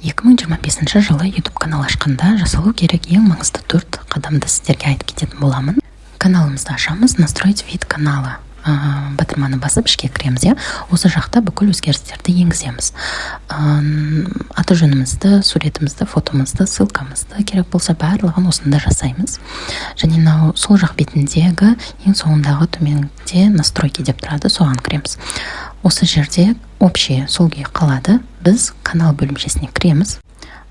2025 жылы YouTube канал ашқанда жасалу керек ең маңызды 4 қадамды сіздерге айтып кететін боламын. Каналымызды ашамыз, настроить вид канала батырманы басып ішке кіреміз. Осы жақта бүкіл өзгерістерді енгіземіз. Аты жөнімізді, суретімізді, фотомызды, ссылкамызды керек болса барлығын осында жасаймыз. Және сол жақ бетіндегі ең соңындағы төменде настройки деп тұрады, соған кіреміз. Осы жерде общий сол күйі қалады. Біз канал бөлімшесіне кіреміз.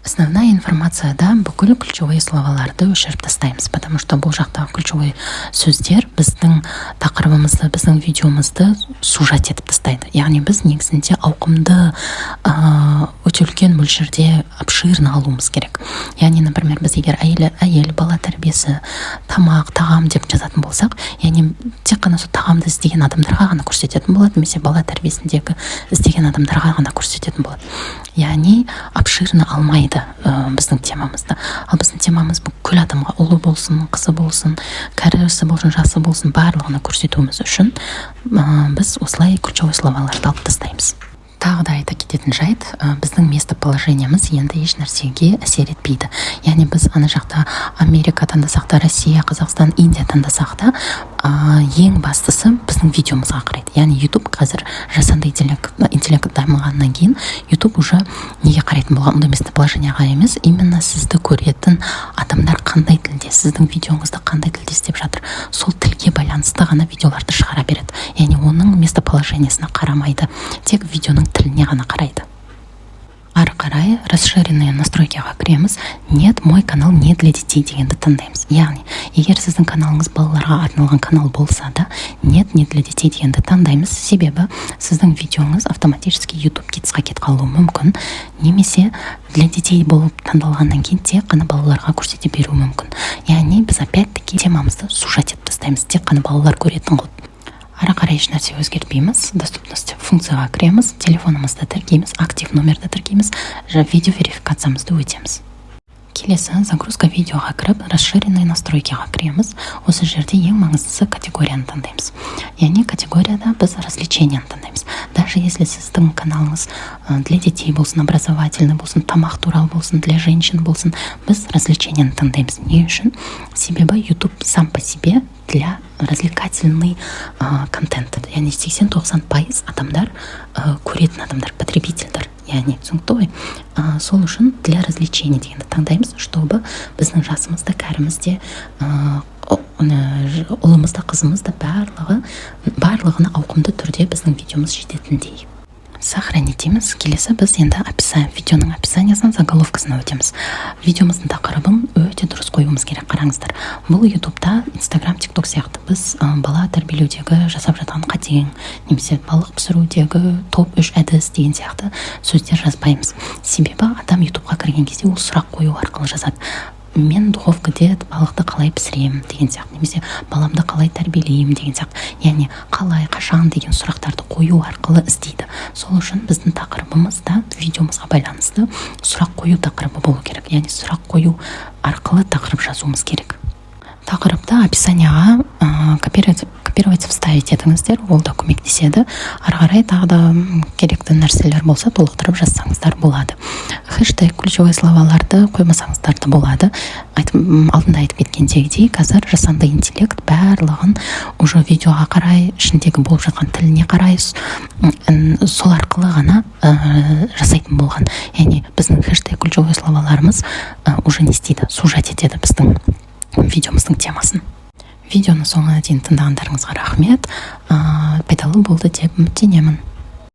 Основная информацияда бүкіл ключевые словаларды өшіріп тастаймыз, потому что бұл жақтағы ключевой сөздер біздің тақырыбымызды, біздің видеомызды сужать етіп тастайды. Яғни біз негізінде ауқымды өте үлкен мөлшерде обширно алуымыз керек. Яғни, например, біз егер әйел, бала тәрбиесі, тамақ, тағам деп жазатын болсақ, яғни тек қана сол тағамды іздеген адамдарға ғана көрсететін болады, немесе бала тәрбиесіндегі іздеген адамдарға ғана көрсететін болады. Яғни обширно алмайды біздің темамызды. Ал біздің темамыз бүкіл адамға, ұлы болсын, қызы болсын, кәрісі болсын, жасы болсын, барлығына көрсетуіміз үшін біз осылай ключевой словаларды алып тастаймыз. Тағы да айта кететін жайт, біздің местоположениеміз енді еш нәрсеге әсер етпейді. Яғни біз ана жақта Америка таңдасақ та, Россия, Қазақстан, Индия таңдасақ та, ең бастысы біздің видеомызға қарайды. Яғни YouTube қазір жасанды интеллект дамығаннан кейін YouTube уже неге қарайтын болған, онда местоположениеға емес, именно сізді көретін адамдар қандай тілде, сіздің видеоңызды қандай тілде істеп жатыр, сол тілге байланысты ғана видеоларды шығара береді. Яғни оның местоположениесіне қарамайды, тек видеоның тіліне ғана қарайды. Ары қарай расширенные настройкаға кіреміз. Нет, мой канал не для детей дегенді таңдаймыз. Яғни, егер сіздің каналыңыз балаларға арналған канал болса да, нет, не для детей дегенді таңдаймыз. Себебі сіздің видеоңыз автоматически YouTube Kidsқа кетіп қалуы мүмкін, немесе для детей болып таңдалғаннан кейін тек қана балаларға көрсете беруі мүмкін. Яғни, біз опять-таки темамызды сужать етіп тастаймыз, тек қана балалар көретін қылып. Ары қарай еш нәрсе өзгертпейміз. Доступность функцияға кіреміз, телефонымызды тіркейміз, актив номерді тіркейміз, видео верификациямызды өтеміз. Келесі загрузка видеоға кіріп, расширенные настройкаға кіреміз. Осы жерде ең маңыздысы категорияны таңдаймыз. Яғни категорияда біз развлеченияны таңдаймыз. Даже если сіздің каналыңыз для детей болсын, образовательный болсын, тамақ туралы болсын, для женщин болсын, біз развлеченияны таңдаймыз. Не үшін? Себебі YouTube сам по себе для развлекательный контент. Яғни 80-90% адамдар көретін адамдар, потребительдер. Яғни түсінікті ғой. Сол үшін для развлечений дегенді таңдаймыз, чтобы біздің жасымызда, кәрімізде, ұлымызда, қызымызда барлығына ауқымды түрде біздің видеомыз жететіндей. Сохранить дейміз. Келесі біз енді видеоның описаниясын, заголовкасына өтеміз. Видеомыздың тақырыбын өте дұрыс қоюымыз керек, қараңыздар. Бұл YouTube'да, Instagram, TikTok сияқты біз бала тәрбиелеудегі жасап жатқан қатең, немесе балық пісірудегі топ 3 әдіс деген сияқты сөздер жазбаймыз. Себебі адам YouTube'ға кірген кезде ол сұрақ қою арқылы жазады. Мен духовкаде балықты қалай пісіремін деген сияқты, немесе баламды қалай тәрбиелеймін деген сияқты. Яғни қалай, қашан деген сұрақтарды қою арқылы іздейді. Сол үшін біздің тақырыбымыз да видеомызға байланысты сұрақ қою тақырыбы болу керек. Яғни сұрақ қою арқылы тақырып жазуымыз керек. Тақырыпты описанияға копировать вставить етіңіздер, ол да көмектеседі. Ары қарай тағы да керекті нәрселер болса толықтырып жазсаңыздар болады. Хэштег, ключевой словаларды қоймасаңыздар да болады. Алдында айтып кеткендегідей, қазір жасанды интеллект барлығын уже видеоға қарай, ішіндегі болып жатқан тіліне қарай, сол арқылы ғана жасайтын болған. Яғни біздің хэштег, ключевой словаларымыз уже не істейді, сужать етеді біздің видеомыздың темасын. Видеоны соңына дейін тыңдағандарыңызға рахмет. Пайдалы болды деп үміттенемін.